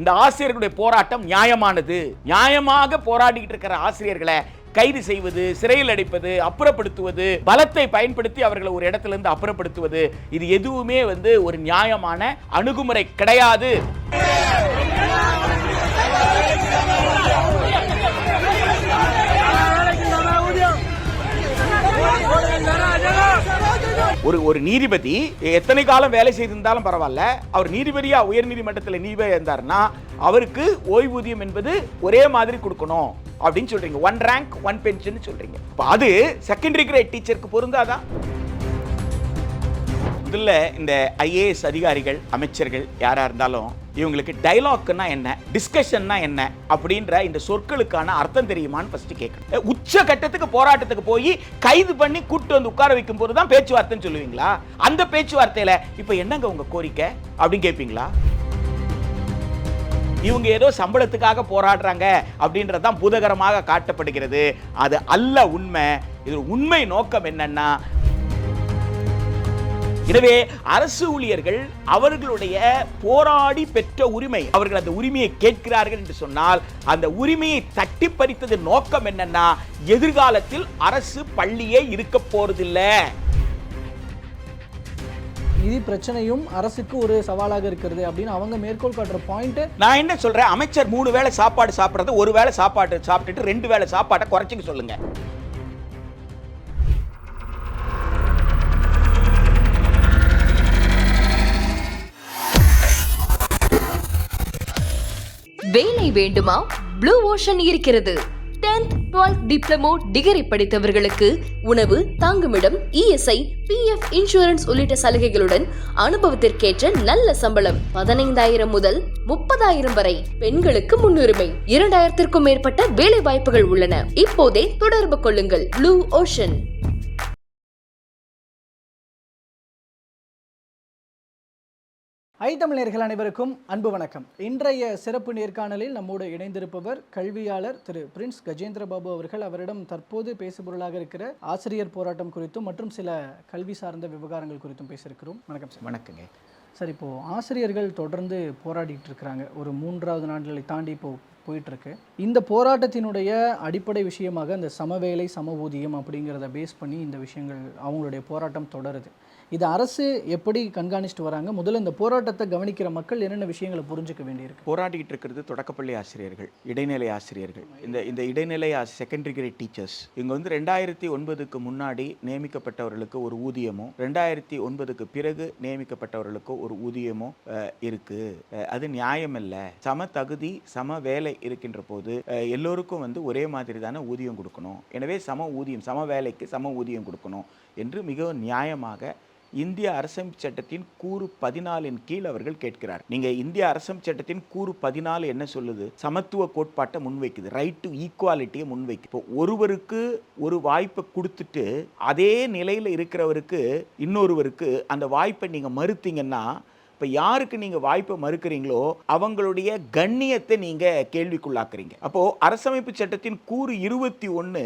இந்த ஆசிரியர்களுடைய போராட்டம் நியாயமானது. நியாயமாக போராடிட்டு இருக்கிற ஆசிரியர்களை கைது செய்வது, சிறையில் அடைப்பது, அப்புறப்படுத்துவது, பலத்தை பயன்படுத்தி அவர்களை ஒரு இடத்துல இருந்து அப்புறப்படுத்துவது, இது எதுவுமே ஒரு நியாயமான அணுகுமுறை கிடையாது. ஒரு நீதிபதி எத்தனை காலம் வேலை செய்திருந்தாலும் பரவாயில்ல, அவர் நீதிபதியா உயர் நீதிமன்றத்தில் நீதிபதியா இருந்தாருன்னா அவருக்கு ஓய்வூதியம் என்பது ஒரே மாதிரி கொடுக்கணும் அப்படின்னு சொல்றீங்க. 1 ரேங்க் 1 பென்ஷன் சொல்றீங்க. அது செகண்டரி கிரேட் டீச்சருக்கு பொருந்தாதா? இதுல இந்த ஐஏஎஸ் அதிகாரிகள், அமைச்சர்கள் யாரா இருந்தாலும் இவங்களுக்கு டயலாக்னா என்ன, டிஸ்கஷன்னா என்ன அப்படின்ற இந்த சொற்களுக்கான அர்த்தம் தெரியுமான்னு ஃபர்ஸ்ட் கேட்கணும். உச்ச கட்டத்துக்கு போராட்டத்துக்கு போய் கைது பண்ணி கூட்டு வந்து உட்கார வைக்கும் போது தான் பேச்சுவார்த்தைன்னு சொல்லுவீங்களா? அந்த பேச்சுவார்த்தையில இப்ப என்னங்க உங்க கோரிக்கை அப்படின்னு கேட்பீங்களா? இவங்க ஏதோ சம்பளத்துக்காக போராடுறாங்க அப்படின்றதான் பூதகரமாக காட்டப்படுகிறது. அது அல்ல உண்மை. இது உண்மை நோக்கம் என்னன்னா, எனவே அரசு ஊழியர்கள் அவர்களுடைய போராடி பெற்ற உரிமை, அவர்கள் அந்த உரிமையை கேட்கிறார்கள் என்று சொன்னால் அந்த உரிமையை தட்டி பறித்தது நோக்கம் என்னன்னா, எதிர்காலத்தில் அரசு பள்ளியே இருக்க போறதில்லை. நிதி பிரச்சனையும் அரசுக்கு ஒரு சவாலாக இருக்கிறது அப்படின்னு அவங்க மேற்கோள் காட்டுற பாயிண்ட். நான் என்ன சொல்றேன், அமைச்சர் 3 வேளை சாப்பாடு சாப்பிடுறது 1 வேளை சாப்பாடு சாப்பிட்டுட்டு 2 வேளை சாப்பாட்டை குறைச்சிக்க சொல்லுங்க. வேலை வேண்டுமா? ப்ளூ ஓஷன் இருக்கிறது. 10th 12th டிப்ளமோ டிகிரி படித்தவர்களுக்கு உணவு, தங்குமிடம், இஎஸ்ஐ, பிஎஃப் இன்சூரன்ஸ் உள்ளிட்ட சலுகைகளுடன் அனுபவத்திற்கேற்ற நல்ல சம்பளம் 15,000 முதல் 30,000 வரை. பெண்களுக்கு முன்னுரிமை. 2,000க்கும் மேற்பட்ட வேலை வாய்ப்புகள் உள்ளன. இப்போதே தொடர்பு கொள்ளுங்கள். Blue ocean. தமிழர்கள் அனைவருக்கும் அன்பு வணக்கம். இன்றைய சிறப்பு நேர்காணலில் நம்மோடு இணைந்திருப்பவர் கல்வியாளர் திரு பிரின்ஸ் கஜேந்திரபாபு அவர்கள். அவரிடம் தற்போது பேசுபொருளாக இருக்கிற ஆசிரியர் போராட்டம் குறித்தும் மற்றும் சில கல்வி சார்ந்த விவகாரங்கள் குறித்தும் பேசியிருக்கிறோம். வணக்கம் சார். வணக்கங்க சார். இப்போது ஆசிரியர்கள் தொடர்ந்து போராடிட்டு இருக்கிறாங்க. ஒரு 3வது நாட்களை தாண்டி போயிட்டுருக்கு. இந்த போராட்டத்தினுடைய அடிப்படை விஷயமாக இந்த சமவேலை சம ஊதியம் அப்படிங்கிறத பேஸ் பண்ணி இந்த விஷயங்கள் அவங்களுடைய போராட்டம் தொடருது. இது அரசு எப்படி கண்காணிச்சுட்டு வராங்க? முதல்ல இந்த போராட்டத்தை கவனிக்கிற மக்கள் என்னென்ன விஷயங்களை புரிஞ்சுக்க வேண்டியிருக்கு? போராடிட்டு இருக்கிறது தொடக்கப்பள்ளி ஆசிரியர்கள், இடைநிலை ஆசிரியர்கள், இந்த இடைநிலை செகண்டரி கிரேட் டீச்சர்ஸ். இவங்க 2009க்கு முன்னாடி நியமிக்கப்பட்டவர்களுக்கு ஒரு ஊதியமும் 2009க்கு பிறகு நியமிக்கப்பட்டவர்களுக்கு ஒரு ஊதியமும் இருக்கு. அது நியாயம் இல்லை. சம தகுதி சம வேலை இருக்கின்ற போது எல்லோருக்கும் ஒரே மாதிரி தானே ஊதியம் கொடுக்கணும். எனவே சம ஊதியம், சம வேலைக்கு சம ஊதியம் கொடுக்கணும் என்று மிகவும் நியாயமாக இந்திய அரசமைப்பு சட்டத்தின் கூறு 14 கீழ் அவர்கள் கேட்கிறார். நீங்க இந்திய அரசமைப்பு சட்டத்தின் கூறு 14 என்ன சொல்லுது? சமத்துவ கோட்பாட்டை முன்வைக்குது. Right to ஈக்குவாலிட்டியை முன்வைக்குது. இப்போ ஒருவருக்கு ஒரு வாய்ப்பை கொடுத்துட்டு அதே நிலையில் இருக்கிறவருக்கு இன்னொருவருக்கு அந்த வாய்ப்பை நீங்க மறுத்தீங்கன்னா, இப்போ யாருக்கு நீங்கள் வாய்ப்பை மறுக்கிறீங்களோ அவங்களுடைய கண்ணியத்தை நீங்கள் கேள்விக்குள்ளாக்குறீங்க. அப்போது அரசமைப்பு சட்டத்தின் கூறு 21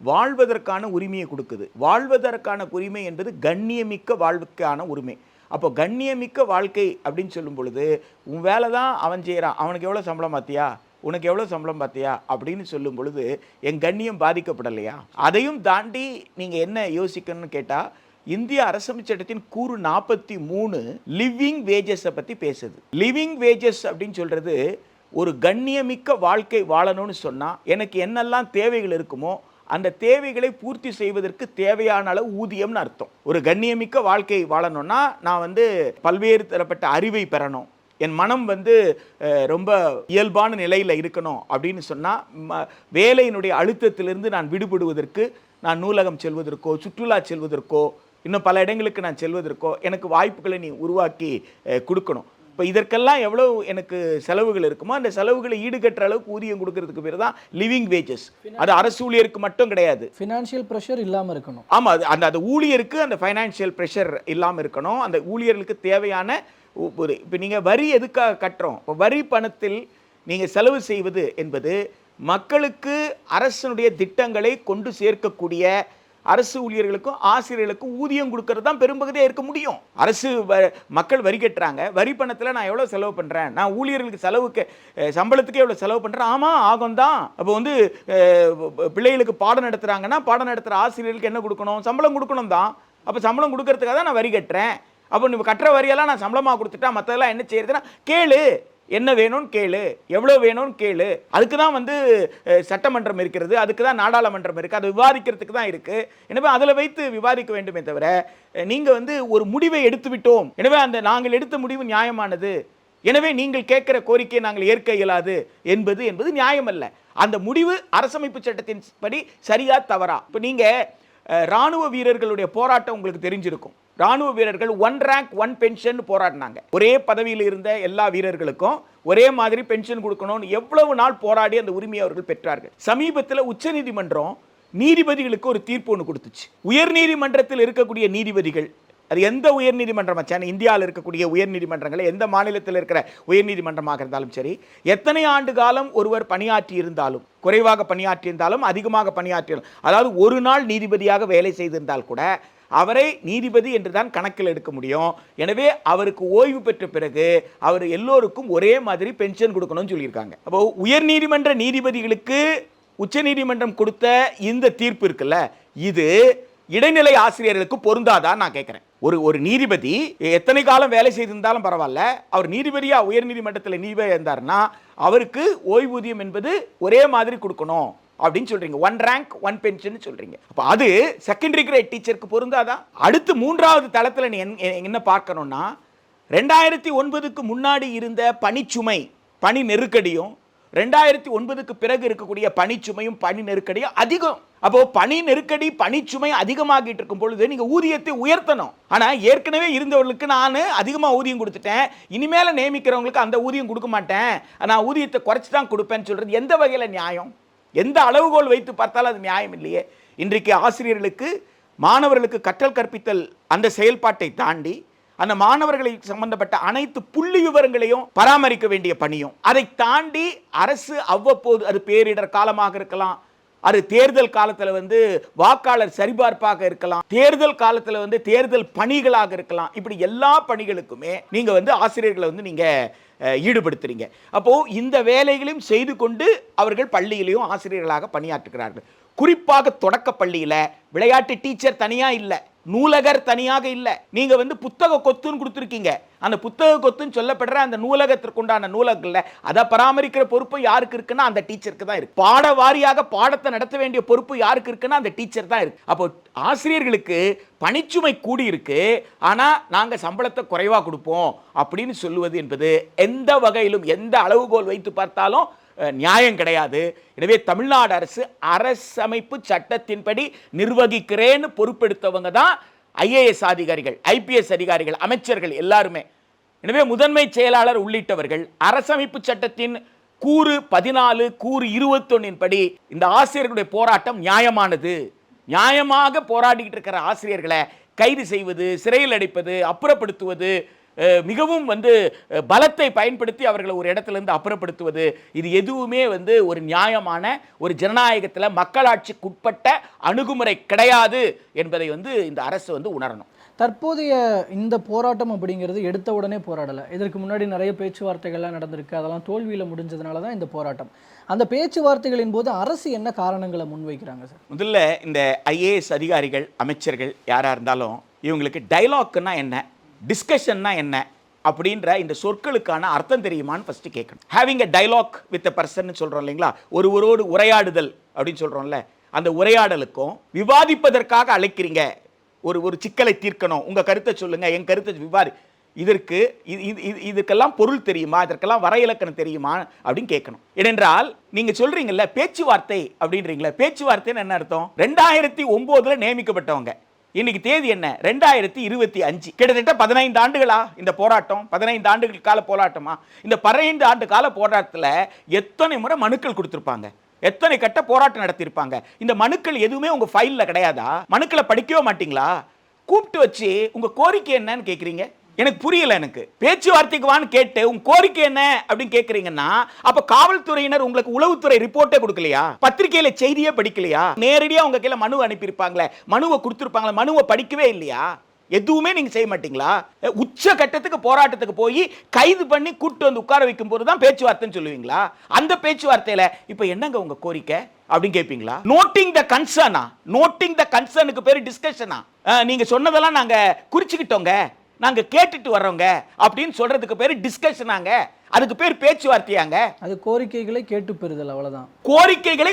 வாழ்வதற்கான உரிமையை கொடுக்குது. வாழ்வதற்கான உரிமை என்பது கண்ணியமிக்க வாழ்வுக்கான உரிமை. அப்போ கண்ணியமிக்க வாழ்க்கை அப்படின்னு சொல்லும் பொழுது உன் வேலை தான் அவன் செய்கிறான், அவனுக்கு எவ்வளோ சம்பளம் பார்த்தியா, உனக்கு எவ்வளோ சம்பளம் பார்த்தியா அப்படின்னு சொல்லும் பொழுது என் கண்ணியம் பாதிக்கப்படலையா? அதையும் தாண்டி நீங்கள் என்ன யோசிக்கணும்னு கேட்டால், இந்திய அரசமைப்பு சட்டத்தின் கூறு 43 லிவிங் வேஜஸை பற்றி பேசுது. லிவிங் வேஜஸ் அப்படின்னு சொல்கிறது, ஒரு கண்ணியமிக்க வாழ்க்கை வாழணும்னு சொன்னால் எனக்கு என்னெல்லாம் தேவைகள் இருக்குமோ அந்த தேவைகளை பூர்த்தி செய்வதற்கு தேவையான அளவு ஊதியம்னு அர்த்தம். ஒரு கண்ணியமிக்க வாழ்க்கை வாழணும்னா நான் பல்வேறு தரப்பட்ட அறிவை பெறணும், என் மனம் ரொம்ப இயல்பான நிலையில் இருக்கணும் அப்படின்னு சொன்னால், வேலையினுடைய அழுத்தத்திலிருந்து நான் விடுபடுவதற்கு நான் நூலகம் செல்வதற்கோ சுற்றுலா செல்வதற்கோ இன்னும் பல இடங்களுக்கு நான் செல்வதற்கோ எனக்கு வாய்ப்புகளை நீ உருவாக்கி கொடுக்கணும். இப்போ இதற்கெல்லாம் எவ்வளோ எனக்கு செலவுகள் இருக்குமோ அந்த செலவுகளை ஈடுகட்டுற அளவுக்கு ஊதியம் கொடுக்கறதுக்கு பேர் தான் லிவிங் வேஜஸ். அது அரசு ஊழியருக்கு மட்டும் கிடையாது. ஃபினான்ஷியல் ப்ரெஷர் இல்லாமல் இருக்கணும். ஆமாம், அந்த ஊழியருக்கு அந்த ஃபைனான்ஷியல் ப்ரெஷர் இல்லாமல் இருக்கணும். அந்த ஊழியர்களுக்கு தேவையான இப்போ நீங்கள் வரி எதுக்காக கட்டுறோம்? இப்போ வரி பணத்தில் நீங்கள் செலவு செய்வது என்பது மக்களுக்கு அரசனுடைய திட்டங்களை கொண்டு சேர்க்கக்கூடிய அரசு ஊழியர்களுக்கும் ஆசிரியர்களுக்கும் ஊதியம் கொடுக்கறது தான் பெரும்பகுதியாக இருக்க முடியும். அரசு மக்கள் வரி கட்டுறாங்க, வரி பணத்தில் நான் எவ்வளோ செலவு பண்ணுறேன், நான் ஊழியர்களுக்கு செலவுக்கு சம்பளத்துக்கே எவ்வளோ செலவு பண்ணுறேன், ஆமாம் ஆகும் தான். அப்போ வந்து பிள்ளைகளுக்கு பாடம் நடத்துகிறாங்கன்னா பாடம் நடத்துகிற ஆசிரியர்களுக்கு என்ன கொடுக்கணும், சம்பளம் கொடுக்கணும் தான். அப்போ சம்பளம் கொடுக்கறதுக்காக தான் நான் வரி கட்டுறேன். அப்போ நீ கட்டுற வரியெல்லாம் நான் சம்பளமாக கொடுத்துட்டா மற்றதெல்லாம் என்ன செய்யறதுன்னா, கேளு, என்ன வேணும்னு கேளு, எவ்வளோ வேணும்னு கேளு. அதுக்கு தான் வந்து சட்டமன்றம் இருக்கிறது, அதுக்கு தான் நாடாளுமன்றம் இருக்குது, அதை விவாதிக்கிறதுக்கு தான் இருக்குது. எனவே அதில் வைத்து விவாதிக்க வேண்டுமே தவிர நீங்கள் வந்து ஒரு முடிவை எடுத்து விட்டோம், எனவே அந்த நாங்கள் எடுத்த முடிவு நியாயமானது, எனவே நீங்கள் கேட்கிற கோரிக்கையை நாங்கள் ஏற்க இயலாது என்பது நியாயம் அல்ல. அந்த முடிவு அரசமைப்பு சட்டத்தின் படி சரியா தவறா? இப்போ நீங்கள் இராணுவ வீரர்களுடைய போராட்டம் உங்களுக்கு தெரிஞ்சிருக்கும். ராணுவ வீரர்கள் 1 ரேங்க் 1 பென்ஷன் போராடினாங்க. ஒரே பதவியில் இருந்த எல்லா வீரர்களுக்கும் ஒரே மாதிரி பென்ஷன் கொடுக்கணும்னு எவ்வளவு நாள் போராடி அந்த உரிமையை அவர்கள் பெற்றார்கள். சமீபத்தில் உச்சநீதிமன்றம் நீதிபதிகளுக்கு ஒரு தீர்ப்பு ஒன்று கொடுத்துச்சு. உயர்நீதிமன்றத்தில் இருக்கக்கூடிய நீதிபதிகள், அது எந்த உயர்நீதிமன்றம் வச்சான இந்தியாவில் இருக்கக்கூடிய உயர்நீதிமன்றங்களை, எந்த மாநிலத்தில் இருக்கிற உயர்நீதிமன்றமாக இருந்தாலும் சரி, எத்தனை ஆண்டு காலம் ஒருவர் பணியாற்றி இருந்தாலும், குறைவாக பணியாற்றி இருந்தாலும் அதிகமாக பணியாற்றினாலும், அதாவது ஒரு நாள் நீதிபதியாக வேலை செய்திருந்தால் கூட அவரை நீதிபதி என்று தான் கணக்கில் எடுக்க முடியும். எனவே அவருக்கு ஓய்வு பெற்ற பிறகு அவர் எல்லோருக்கும் ஒரே மாதிரி பென்ஷன் கொடுக்கணும்னு சொல்லியிருக்காங்க. அப்போ உயர்நீதிமன்ற நீதிபதிகளுக்கு உச்சநீதிமன்றம் கொடுத்த இந்த தீர்ப்பு இருக்குல்ல, இது இடைநிலை ஆசிரியர்களுக்கு பொருந்தாதான் நான் கேட்கிறேன். ஒரு நீதிபதி எத்தனை காலம் வேலை செய்திருந்தாலும் பரவாயில்ல, அவர் நீதிபதியா உயர்நீதிமன்றத்தில் நீதிபதியாக இருந்தாருன்னா அவருக்கு ஓய்வூதியம் என்பது ஒரே மாதிரி கொடுக்கணும் அப்படின்னு சொல்றீங்க. 1 ரேங்க் 1 பென்ஷன் சொல்றீங்க. அப்ப அது செகண்டரி கிரேட் டீச்சருக்கு பொருந்தாதா? அடுத்து மூன்றாவது தளத்தில் நீ என்ன பார்க்கணும்னா, 2009க்கு முன்னாடி இருந்த பணிச்சுமை, பணி நெருக்கடியும் 2009க்கு பிறகு இருக்கக்கூடிய பணிச்சுமையும் பணி நெருக்கடியும் அதிகம். அப்போ பணி நெருக்கடி பணிச்சுமை அதிகமாகிட்டு இருக்கும் பொழுது நீங்க ஊதியத்தை உயர்த்தணும். ஆனா ஏற்கனவே இருந்தவர்களுக்கு நான் அதிகமா ஊதியம் கொடுத்துட்டேன், இனிமேல நியமிக்கிறவங்களுக்கு அந்த ஊதியம் கொடுக்க மாட்டேன், நான் ஊதியத்தை குறைச்சி தான் கொடுப்பேன்னு சொல்றது எந்த வகையில நியாயம்? எந்த அளவுகோல் வைத்து பார்த்தாலும் அது நியாயம் இல்லையே. இன்றைக்கு ஆசிரியர்களுக்கு மாணவர்களுக்கு கற்றல் கற்பித்தல் அந்த செயல்பாட்டை தாண்டி அந்த மாணவர்களை சம்பந்தப்பட்ட அனைத்து புள்ளி விவரங்களையும் பராமரிக்க வேண்டிய பணியும், அதை தாண்டி அரசு அவ்வப்போது, அது பேரிடர் காலமாக இருக்கலாம், அது தேர்தல் காலத்தில் வந்து வாக்காளர் சரிபார்ப்பாக இருக்கலாம், தேர்தல் காலத்தில் வந்து தேர்தல் பணிகளாக இருக்கலாம், இப்படி எல்லா பணிகளுக்குமே நீங்க வந்து ஆசிரியர்களை வந்து நீங்க ஈடுபடுத்துறீங்க. அப்போ இந்த வேலைகளையும் செய்து கொண்டு அவர்கள் பள்ளியிலையும் ஆசிரியர்களாக பணியாற்றுகிறார்கள். குறிப்பாக தொடக்க பள்ளியில விளையாட்டு டீச்சர் தனியா இல்லை, நூலகர் தனியாக இல்லை, நீங்க வந்து புத்தக கொத்துன்னு கொடுத்துருக்கீங்க. அந்த புத்தக கொத்துன்னு சொல்லப்படுற அந்த நூலகத்திற்கு உண்டான நூலகங்கள்ல அதை பராமரிக்கிற பொறுப்பு யாருக்கு இருக்குன்னா அந்த டீச்சருக்கு தான் இருக்கு. பாட வாரியாக பாடத்தை நடத்த வேண்டிய பொறுப்பு யாருக்கு இருக்குன்னா அந்த டீச்சர் தான் இருக்கு. அப்போ ஆசிரியர்களுக்கு பணிச்சுமை கூடி இருக்கு, ஆனா நாங்க சம்பளத்தை குறைவா கொடுப்போம் அப்படின்னு சொல்லுவது என்பது எந்த வகையிலும் எந்த அளவுகோல் வைத்து பார்த்தாலும் நியாயம் கிடையாது. எனவே தமிழ்நாடு அரசு அரசமைப்பு சட்டத்தின்படி நிர்வகிக்கிறேன்னு பொறுப்பெடுத்தவங்க தான் IAS அதிகாரிகள், IPS அதிகாரிகள், அமைச்சர்கள் எல்லாருமே. எனவே முதன்மை செயலாளர் உள்ளிட்டவர்கள் அரசமைப்பு சட்டத்தின் கூறு 14 கூறு 21 படி இந்த ஆசிரியர்களுடைய போராட்டம் நியாயமானது, நியாயமாக போராடிக்கிட்டு இருக்கிற ஆசிரியர்களை கைது செய்வது, சிறையில் அடைப்பது, அப்புறப்படுத்துவது, மிகவும் வந்து பலத்தை பயன்படுத்தி அவர்களை ஒரு இடத்திலிருந்து அப்புறப்படுத்துவது, இது எதுவுமே வந்து ஒரு நியாயமான ஒரு ஜனநாயகத்தில் மக்களாட்சிக்குட்பட்ட அணுகுமுறை கிடையாது என்பதை வந்து இந்த அரசு வந்து உணரணும். தற்போதைய இந்த போராட்டம் அப்படிங்கிறது எடுத்த உடனே போராடலை. இதற்கு முன்னாடி நிறைய பேச்சுவார்த்தைகள்லாம் நடந்திருக்கு, அதெல்லாம் தோல்வியில் முடிஞ்சதுனால தான் இந்த போராட்டம். அந்த பேச்சுவார்த்தைகளின் போது அரசு என்ன காரணங்களை முன்வைக்கிறாங்க சார்? முதல்ல இந்த IAS அதிகாரிகள், அமைச்சர்கள் யாராக இருந்தாலும் இவங்களுக்கு டைலாக்னா என்ன, டிஸ்கஷன்னா என்ன அப்படின்ற இந்த சொற்களுக்கான அர்த்தம் தெரியுமான்னு ஃபர்ஸ்ட் கேட்கணும். Having a dialogue with a person சொல்கிறோம் இல்லைங்களா, ஒருவரோடு உரையாடுதல் அப்படின்னு சொல்கிறோம்ல, அந்த உரையாடலுக்கும் விவாதிப்பதற்காக அழைக்கிறீங்க, ஒரு சிக்கலை தீர்க்கணும், உங்கள் கருத்தை சொல்லுங்கள், என் கருத்தை விவாதி, இதுக்கெல்லாம் பொருள் தெரியுமா, இதற்கெல்லாம் வர இலக்கணம் தெரியுமா அப்படின்னு கேட்கணும். ஏனென்றால் நீங்கள் சொல்கிறீங்கல்ல பேச்சுவார்த்தை அப்படின்றீங்களா, பேச்சுவார்த்தைன்னு என்ன அர்த்தம்? 2009 நியமிக்கப்பட்டவங்க, இன்னைக்கு தேதி என்ன, 2025, கிட்டத்தட்ட 15 ஆண்டுகளா இந்த போராட்டம்? 15 ஆண்டுகள் கால போராட்டமா? இந்த 15 ஆண்டு கால போராட்டத்தில் எத்தனை முறை மனுக்கள் கொடுத்துருப்பாங்க, எத்தனை கட்ட போராட்டம் நடத்தியிருப்பாங்க? இந்த மனுக்கள் எதுவுமே உங்க ஃபைல்ல கிடையாதா? மனுக்களை படிக்கவே மாட்டீங்களா? கூப்பிட்டு வச்சு உங்க கோரிக்கை என்னன்னு கேட்குறீங்க. எனக்கு புரியல. எனக்கு பேச்சுவார்த்தைக்கு வான்னு கேட்டு உங்க கோரிக்கை என்ன அப்படின்னு கேக்குறீங்கன்னா, அப்ப காவல்துறையினர் உங்களுக்கு உளவுத்துறை ரிப்போர்ட்டே கொடுக்கலையா? பத்திரிகையில செய்தியே படிக்கலையா? நேரடியா உங்க கையில மனு அனுப்பியிருப்பாங்களே, மனுவை கொடுத்துருப்பாங்களே, மனுவை படிக்கவே இல்லையா? எதுவுமே நீங்க செய்ய மாட்டீங்களா? உச்ச கட்டத்துக்கு போராட்டத்துக்கு போய் கைது பண்ணி கூட்டு வந்து உட்கார வைக்கும் போது தான் பேச்சுவார்த்தைன்னு சொல்லுவீங்களா? அந்த பேச்சுவார்த்தையில இப்ப என்னங்க உங்க கோரிக்கை அப்படின்னு கேட்பீங்களா? நோட்டிங் த கன்சர்னா? நோட்டிங் த கன்சர்னுக்கு பேரு டிஸ்கஷனா? நீங்க சொன்னதெல்லாம் நாங்க குறிச்சுக்கிட்டோங்க, நாங்க கேட்டுட்டு வர்றோங்க அப்படின்னு சொல்றதுக்கு பேரு டிஸ்கஷனாங்க? அதுக்கு பேர் பேச்சுவார்த்தையாங்க? அது கோரிக்கைகளை கேட்டு பெறுதல், அவ்வளவுதான். கோரிக்கைகளை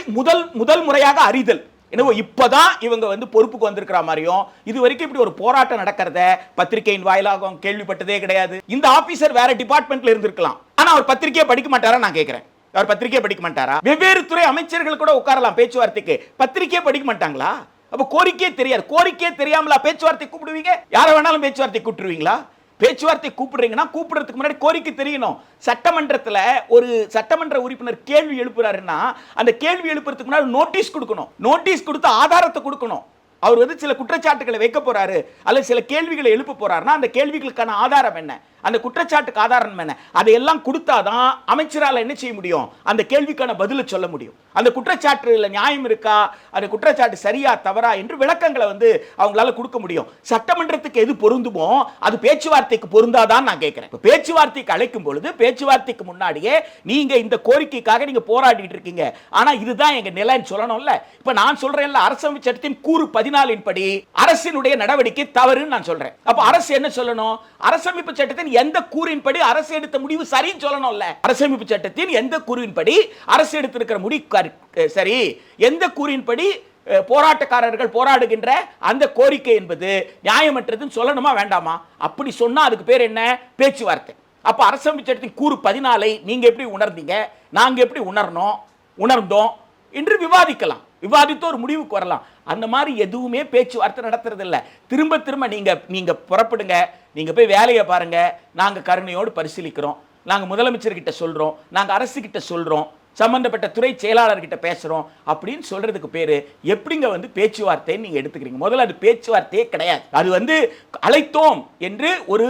முதல் முறையாக அறிதல். எனவே இப்பதான் இவங்க வந்து பொறுப்புக்கு வந்திருக்கிற மாதிரியும், இது வரைக்கும் இப்படி ஒரு போராட்டம் நடக்கிறத பத்திரிகையின் வாயிலாக கேள்விப்பட்டதே கிடையாது. இந்த ஆபீசர் வேற டிபார்ட்மெண்ட்ல இருந்திருக்கலாம், ஆனா அவர் பத்திரிகையை படிக்க மாட்டாரா? நான் கேட்கிறேன், அவர் பத்திரிகையை படிக்க மாட்டாரா? வெவ்வேறு துறை அமைச்சர்கள் கூட உட்காரலாம் பேச்சுவார்த்தைக்கு, பத்திரிகையை படிக்க மாட்டாங்களா? அப்ப கோரிக்கையே தெரியாது. கோரிக்கையே தெரியாமலா பேச்சுவார்த்தை கூப்பிடுவீங்க? யார வேணாலும் பேச்சுவார்த்தை கூப்பிட்டுருவீங்களா? பேச்சுவார்த்தை கூப்பிடுறீங்கன்னா கூப்பிடுறதுக்கு முன்னாடி கோரிக்கை தெரியணும். சட்டமன்றத்தில் ஒரு சட்டமன்ற உறுப்பினர் கேள்வி எழுப்புறாருன்னா அந்த கேள்வி எழுப்புறதுக்கு முன்னாடி நோட்டீஸ் கொடுக்கணும். நோட்டீஸ் கொடுத்து ஆதாரத்தை கொடுக்கணும். அவர் வந்து சில குற்றச்சாட்டுகளை வைக்க போறாரு அல்லது சில கேள்விகளை எழுப்ப போறாருன்னா அந்த கேள்விகளுக்கான ஆதாரம் என்ன, அந்த குற்றச்சாட்டுக்கு ஆதாரம் என்ன, அதையெல்லாம் கொடுத்தாதான் அமைச்சரால் என்ன செய்ய முடியும், அந்த கேள்விக்கான பதிலை சொல்ல முடியும். அந்த குற்றச்சாட்டுல நியாயம் இருக்கா, அந்த குற்றச்சாட்டு சரியா தவறா என்று விளக்கங்களை வந்து அவங்களால கொடுக்க முடியும். சட்டமன்றத்துக்கு எது பொருந்துமோ அது பேச்சுவார்த்தைக்கு பொருந்தாதான் நான் கேட்கிறேன். பேச்சுவார்த்தைக்கு அழைக்கும் பொழுது பேச்சுவார்த்தைக்கு முன்னாடியே நீங்க இந்த கோரிக்கைக்காக நீங்க போராடிட்டு இருக்கீங்க, ஆனா இதுதான் எங்க நிலைன்னு சொல்லணும்ல. இப்ப நான் சொல்றேன்ல, அரசமைப்பு சட்டத்தின் கூறு 14 படி அரசினுடைய நடவடிக்கை தவறுன்னு நான் சொல்றேன். அப்ப அரசு என்ன சொல்லணும்? அரசமைப்பு சட்டத்தின் எந்த கூறின்படி அரசு எடுத்த முடிவு சரின்னு சொல்லணும்ல. அரசமைப்பு சட்டத்தின் எந்த கூறின்படி அரசு எடுத்திருக்கிற முடிவு சரி, எந்த கூறின்படி போராட்டக்காரர்கள் போராடுகின்ற அந்த கோரிக்கை என்பது நியாயமற்றதுன்னு சொல்லணுமா வேண்டாமா? அப்படி சொன்னா அதுக்கு பேர் என்ன? பேச்சுவார்த்தை. அப்ப அரசமைப்பு சட்டத்தின் கூறு 14 நீங்க எப்படி உணர்ந்தீங்க, நாங்க எப்படி உணர்ந்தோம் என்று விவாதிக்கலாம். விவாதித்து ஒரு முடிவுக்கு வரலாம். அந்த மாதிரி எதுவுமே பேச்சுவார்த்தை நடத்துறது இல்லை. திரும்ப திரும்ப நீங்க புறப்படுங்க, நீங்க போய் வேலையை பாருங்க, நாங்க கருணையோடு பரிசீலிக்கிறோம், நாங்க முதலமைச்சர்கிட்ட சொல்றோம், நாங்க அரசு கிட்ட சொல்றோம், சம்பந்தப்பட்ட துறை செயலாளர்கிட்ட பேசுறோம் அப்படின்னு சொல்றதுக்கு பேரு எப்படிங்க வந்து பேச்சுவார்த்தைன்னு நீங்க எடுத்துக்கிறீங்க? முதல்ல அது பேச்சுவார்த்தையே கிடையாது. அது வந்து அழைத்தோம் என்று ஒரு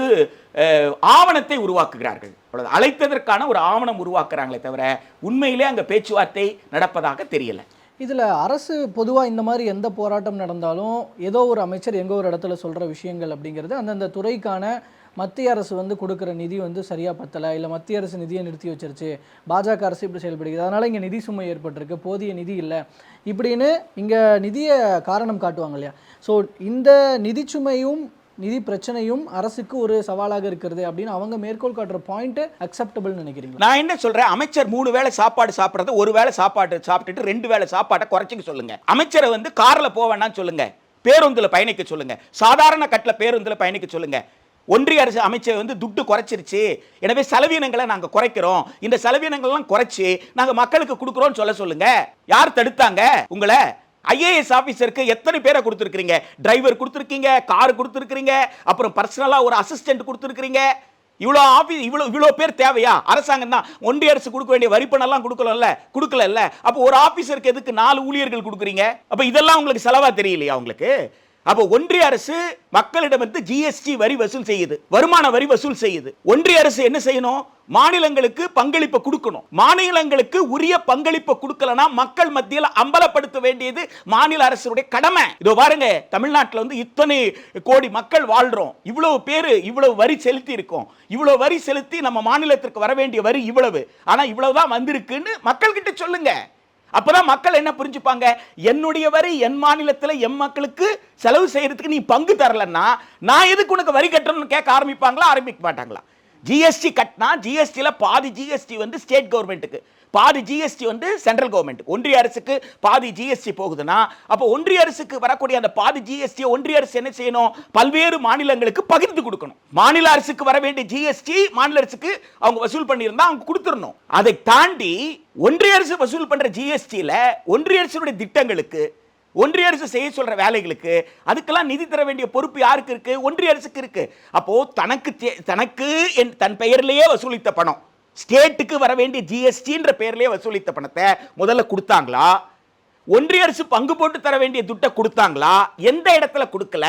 ஆவணத்தை உருவாக்குகிறார்கள். அழைத்ததற்கான ஒரு ஆவணம் உருவாக்குறாங்களே தவிர உண்மையிலே அங்க பேச்சுவார்த்தை நடப்பதாக தெரியல. இதில் அரசு பொதுவாக இந்த மாதிரி எந்த போராட்டம் நடந்தாலும் ஏதோ ஒரு அமைச்சர் எங்கோ ஒரு இடத்துல சொல்கிற விஷயங்கள் அப்படிங்கிறது அந்தந்த துறைக்கான மத்திய அரசு வந்து கொடுக்குற நிதி வந்து சரியாக பத்தலை, இல்லை மத்திய அரசு நிதியை நிறுத்தி வச்சிருச்சு, பாஜக அரசு இப்படி செயல்படுகிறது, அதனால் இங்கே நிதி சுமை ஏற்பட்டிருக்கு, போதிய நிதி இல்லை இப்படின்னு இங்கே நிதியை காரணம் காட்டுவாங்க இல்லையா? ஸோ இந்த நிதி சுமையும் நிதி பிரச்சனையும் அரசுக்கு ஒரு சவாலாக இருக்கிறது அப்படின்னு அவங்க மேற்கோள் காட்டுற பாயிண்ட் அக்செப்டபிள் நினைக்கிறீங்க? நான் என்ன சொல்றேன், அமைச்சர் 3 வேளை சாப்பாடு சாப்பிடுறது ஒரு வேளை சாப்பாடு சாப்பிட்டுட்டு 2 வேளை சாப்பாட்டை குறைச்சிக்க சொல்லுங்க. அமைச்சரை வந்து கார்ல போவேன்னு சொல்லுங்க, பேருந்துல பயணிக்க சொல்லுங்க, சாதாரண கட்டில பேருந்துல பயணிக்க சொல்லுங்க. ஒன்றிய அரசு அமைச்சர் வந்து துட்டு குறைச்சிருச்சு, எனவே செலவினங்களை நாங்க குறைக்கிறோம், இந்த செலவினங்கள்லாம் குறைச்சி நாங்க மக்களுக்கு கொடுக்குறோம் சொல்லுங்க. யார் தடுத்தாங்க உங்களை? ஐஏஎஸ் ஆபீசருக்கு எத்தனை பேரை கொடுத்துருக்கீங்க? டிரைவர் கொடுத்துருக்கீங்க, கார் கொடுத்துருக்கீங்க, அப்புறம் பர்சனலா ஒரு அசிஸ்டன்ட் கொடுத்துருக்கீங்க. இவ்வளோ பேர் தேவையா? அரசாங்கம் தான் ஒன்றிய அரசு கொடுக்க வேண்டிய வரிப்பணம்லாம் கொடுக்கல. அப்போ ஒரு ஆபீசருக்கு எதுக்கு 4 ஊழியர்கள் கொடுக்குறீங்க? அப்ப இதெல்லாம் உங்களுக்கு செலவா தெரியலையா உங்களுக்கு? அப்போ ஒன்றிய அரசு மக்களிடம் வந்து ஜிஎஸ்டி வரி வசூல் செய்யுது, வருமான வரி வசூல் செய்யுது. ஒன்றிய அரசு என்ன செய்யணும்? மாநிலங்களுக்கு பங்களிப்பு கொடுக்கணும். மாநிலங்களுக்கு உரிய பங்களிப்பு கொடுக்கலனா மக்கள் மத்தியில் அம்பலப்படுத்த வேண்டியது மாநில அரசுடைய கடமை. இதோ பாருங்க, தமிழ்நாட்டில் வந்து இத்தனை கோடி மக்கள் வாழ்றோம், இவ்வளவு பேரு இவ்வளவு வரி செலுத்தி இருக்கோம், இவ்வளவு வரி செலுத்தி நம்ம மாநிலத்திற்கு வர வேண்டிய வரி இவ்வளவு, ஆனா இவ்வளவுதான் வந்திருக்குன்னு மக்கள் கிட்ட சொல்லுங்க. அப்பதான் மக்கள் என்ன புரிஞ்சுப்பாங்க, என்னுடைய வரி என் மாநிலத்தில் என் மக்களுக்கு செலவு செய்யறதுக்கு நீ பங்கு தரலன்னா நான் எதுக்கு உனக்கு வரி கட்டணும்னு கேட்க ஆரம்பிக்க மாட்டாங்களா? ஜிஎஸ்டி கட்டினா ஜிஎஸ்டியில் பாதி ஜிஎஸ்டி வந்து ஸ்டேட் கவர்மெண்ட்டுக்கு, பாதி ஜிஎஸ்டி வந்து சென்ட்ரல் கவர்மெண்ட். ஒன்றிய அரசுக்கு பாதி ஜிஎஸ்டி போகுதுன்னா அப்போ ஒன்றிய அரசுக்கு வரக்கூடிய அந்த பாதி ஜிஎஸ்டி ஒன்றிய அரசு என்ன செய்யணும்? பல்வேறு மாநிலங்களுக்கு பகிர்ந்து கொடுக்கணும். மாநில அரசுக்கு வர வேண்டிய ஜிஎஸ்டி மாநில அரசுக்கு அவங்க வசூல் பண்ணியிருந்தா அவங்க கொடுத்துடணும். அதை தாண்டி ஒன்றிய அரசு வசூல் பண்ற ஜிஎஸ்டியில் ஒன்றிய அரசுடைய திட்டங்களுக்கு, ஒன்றிய அரசு செய்ய சொல்ற வேலைகளுக்கு அதுக்கெல்லாம் நிதி தர வேண்டிய பொறுப்பு யாருக்கு இருக்கு? ஒன்றிய அரசுக்கு இருக்கு. அப்போ தனக்கு தன் பெயரிலேயே வசூலித்த பணம், ஸ்டேட்டுக்கு வர வேண்டிய ஜிஎஸ்டின்ற பெயர்லயே வசூலித்த பணத்தை முதல்ல கொடுத்தாங்களா? ஒன்றிய அரசு பங்கு போட்டு தர வேண்டிய துட்டை கொடுத்தாங்களா, எந்த இடத்துல கொடுக்கல,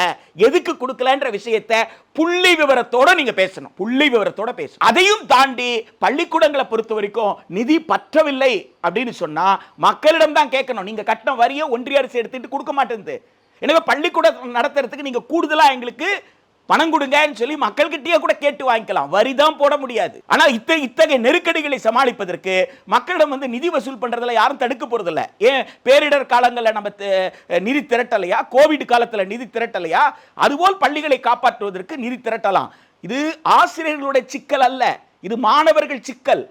எதுக்கு கொடுக்கலன்ற விஷயத்தை புள்ளி விவரத்தோட நீங்க பேசணும். புள்ளி விவரத்தோட பேசணும். அதையும் தாண்டி பள்ளிக்கூடங்களை பொறுத்த வரைக்கும் நிதி பற்றவில்லை அப்படின்னு சொன்னா மக்களிடம் தான் கேட்கணும். நீங்க கட்டின வரியை ஒன்றிய அரசு எடுத்துட்டு கொடுக்க மாட்டேங்குது, எனவே பள்ளிக்கூடம் நடத்துறதுக்கு நீங்க கூடுதலா எங்களுக்கு பணம் கொடுங்கன்னு சொல்லி மக்கள்கிட்டயே கூட கேட்டு வாங்கிக்கலாம். வரி தான் போட முடியாது. ஆனா இத்தகைய நெருக்கடிகளை சமாளிப்பதற்கு மக்களிடம் நிதி வசூல் பண்றதுல யாரும் தடுக்க போறதில்ல. ஏன் பேரிடர் காலங்களில் நம்ம நிதி திரட்டலையா, கோவிட் காலத்தில் நிதி திரட்டலையா, அதுபோல் பள்ளிகளை காப்பாற்றுவதற்கு நிதி திரட்டலாம். இது ஆசிரியர்களுடைய சிக்கல் அல்ல, இது மாணவர்கள் சிக்கல்.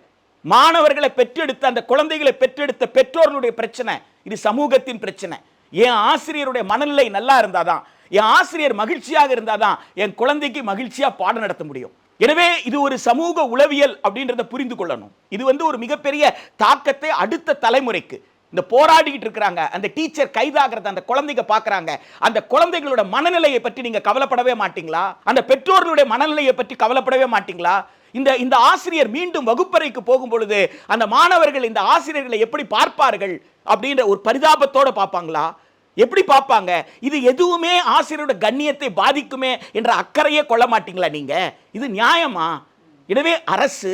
மாணவர்களை பெற்றெடுத்த அந்த குழந்தைகளை பெற்றெடுத்த பெற்றோர்களுடைய பிரச்சனை, இது சமூகத்தின் பிரச்சனை. என் ஆசிரியருடைய மனநிலை நல்லா இருந்தாதான், என் ஆசிரியர் மகிழ்ச்சியாக இருந்தாதான் என் குழந்தைக்கு மகிழ்ச்சியா பாடம் நடத்த முடியும். எனவே இது ஒரு சமூக உளவியல் அப்படின்றத புரிந்து கொள்ளணும். இது ஒரு மிகப்பெரிய தாக்கத்தை அடுத்த தலைமுறைக்கு, இந்த போராடிக்கிட்டு இருக்கிறாங்க அந்த டீச்சர் கைதாகிறது அந்த குழந்தைங்க பார்க்கறாங்க, அந்த குழந்தைகளோட மனநிலையை பற்றி நீங்க கவலைப்படவே மாட்டீங்களா? அந்த பெற்றோர்களுடைய மனநிலையை பற்றி கவலைப்படவே மாட்டீங்களா? இந்த ஆசிரியர் மீண்டும் வகுப்பறைக்கு போகும் பொழுது அந்த மாணவர்கள் இந்த ஆசிரியர்களை எப்படி பார்ப்பார்கள் அப்படின்ற ஒரு பரிதாபத்தோட பார்ப்பாங்களா? எப்படி பார்ப்பாங்க? இது எதுவுமே ஆசிரியரோட கண்ணியத்தை பாதிக்குமே என்ற அக்கறையே கொள்ள மாட்டீங்களா நீங்க? இது நியாயமா? எனவே அரசு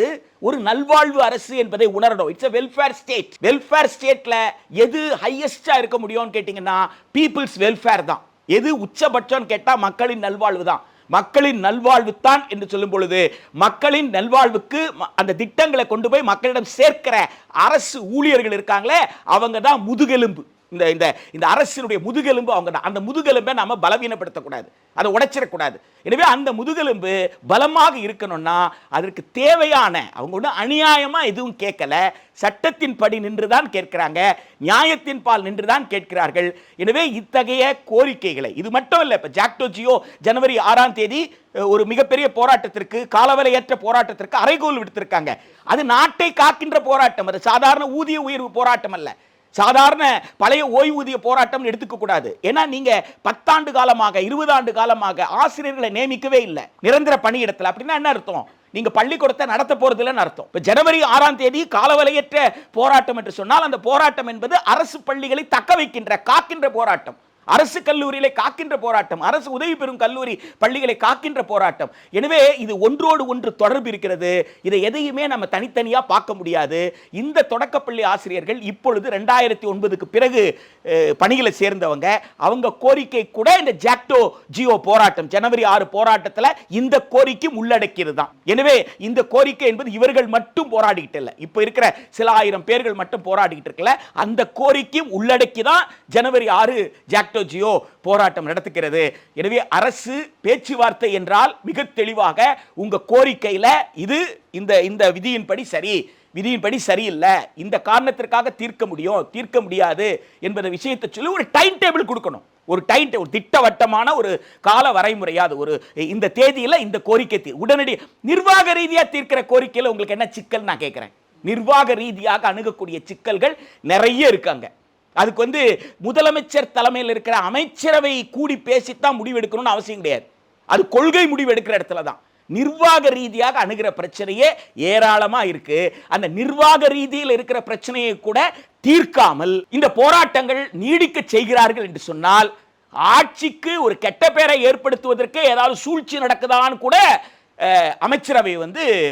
ஒரு நல்வாழ்வு அரசு என்பதை உணரணும். It's a welfare state. Welfare ஸ்டேட்ல எது ஹையஸ்டா இருக்க முடியும்னு கேட்டீங்கன்னா பீப்புள்ஸ் வெல்ஃபேர் தான். எது உச்சபட்சம்னு கேட்டா மக்களின் நல்வாழ்வு தான். மக்களின் நல்வாழ்வு தான் என்று சொல்லும் பொழுது மக்களின் நல்வாழ்வுக்கு அந்த திட்டங்களை கொண்டு போய் மக்களிடம் சேர்க்கிற அரசு ஊழியர்கள் இருக்காங்களே, அவங்க தான் முதுகெலும்பு. இந்த அரசினுடைய முதுகெலும்பு அவங்க தான். அந்த முதுகெலும்பை நாம பலவீனப்படுத்தக்கூடாது, அதை உடைச்சிடக்கூடாது. எனவே அந்த முதுகெலும்பு பலமாக இருக்கணும்னா அதற்கு தேவையான, அவங்க ஒன்றும் அநியாயமா எதுவும் கேட்கல, சட்டத்தின் படி நின்றுதான் கேட்கிறாங்க, நியாயத்தின் பால் நின்றுதான் கேட்கிறார்கள். எனவே இத்தகைய கோரிக்கைகளை, இது மட்டும் இல்லை, இப்போ ஜாக்டோ ஜியோ ஜனவரி 6ஆம் தேதி ஒரு மிகப்பெரிய போராட்டத்திற்கு, காலவரையற்ற போராட்டத்திற்கு அறைகோல் விடுத்திருக்காங்க. அது நாட்டை காக்கின்ற போராட்டம், அது சாதாரண ஊதிய உயர்வு போராட்டம் அல்ல, சாதாரண பழைய ஓய்வூதிய போராட்டம் எடுத்துக்க கூடாது. ஏன்னா நீங்க 10 ஆண்டு காலமாக 20 ஆண்டு காலமாக ஆசிரியர்களை நியமிக்கவே இல்லை நிரந்தர பணியிடத்தில். அப்படின்னா என்ன அர்த்தம்? நீங்க பள்ளிக்கூடத்தை நடத்த போறது இல்லைன்னு அர்த்தம். இப்ப ஜனவரி 6ஆம் தேதி காலவரையற்ற போராட்டம் என்று சொன்னால் அந்த போராட்டம் என்பது அரசு பள்ளிகளை தக்க வைக்கின்ற, காக்கின்ற போராட்டம், அரசு கல்லூரிகளை காக்கின்ற போராட்டம், அரசு உதவி பெறும் கல்லூரி பள்ளிகளை காக்கின்ற போராட்டம். எனவே இது ஒன்றோடு ஒன்று தொடர்பு இருக்கிறது. இதை எதையுமே நம்ம தனித்தனியா பார்க்க முடியாது. இந்த தொடக்கப்பள்ளி ஆசிரியர்கள் இப்பொழுது 2009க்கு பிறகு பணிகளை சேர்ந்தவங்க, அவங்க கோரிக்கை கூட இந்த ஜாக்டோ ஜியோ போராட்டம், ஜனவரி 6 போராட்டத்தில் இந்த கோரிக்கை உள்ளடக்கியது தான். எனவே இந்த கோரிக்கை என்பது இவர்கள் மட்டும் போராடிக்கிட்டு இல்லை, இப்போ இருக்கிற சில ஆயிரம் பேர்கள் மட்டும் போராடிக்கிட்டு இருக்கல, அந்த கோரிக்கையும் உள்ளடக்கி தான் ஜனவரி 6 ஜாக்டோ ஜியோ போராட்டம் நடத்துகிறது. எனவே அரசு பேச்சுவார்த்தை என்றால் மிக தெளிவாக உங்க கோரிக்கையில இது இந்த விதியின்படி சரி, விதியின்படி சரியில்லை, இந்த காரணத்திற்காக தீர்க்க முடியும், தீர்க்க முடியாது என்பதை விஷயத்தை சொல்லி ஒரு டைம் டேபிள் கொடுக்கணும். ஒரு திட்டவட்டமான ஒரு கால வரைமுறையாது, ஒரு இந்த தேதியில் இந்த கோரிக்கை உடனடி நிர்வாக ரீதியாக தீர்க்கிற கோரிக்கையில் உங்களுக்கு என்ன சிக்கல் நான் கேட்கிறேன். நிர்வாக ரீதியாக அணுகக்கூடிய சிக்கல்கள் நிறைய இருக்காங்க. அதுக்கு முதலமைச்சர் தலைமையில் இருக்கிற அமைச்சரவை கூடி பேசித்தான் முடிவு எடுக்கணும்னு அவசியம் கிடையாது. அது கொள்கை முடிவு எடுக்கிற இடத்துல தான். நிர்வாக ரீதியாக அணுகிற பிரச்சனையே ஏராளமா இருக்கு. அந்த நிர்வாக ரீதியில் இருக்கிற பிரச்சனையை கூட தீர்க்காமல் இந்த போராட்டங்கள் நீடிக்க செய்கிறார்கள் என்று சொன்னால் ஆட்சிக்கு ஒரு கெட்ட பெயரை ஏற்படுத்துவதற்கு ஏதாவது சூழ்ச்சி நடக்குதான்னு கூட அமைச்சரவை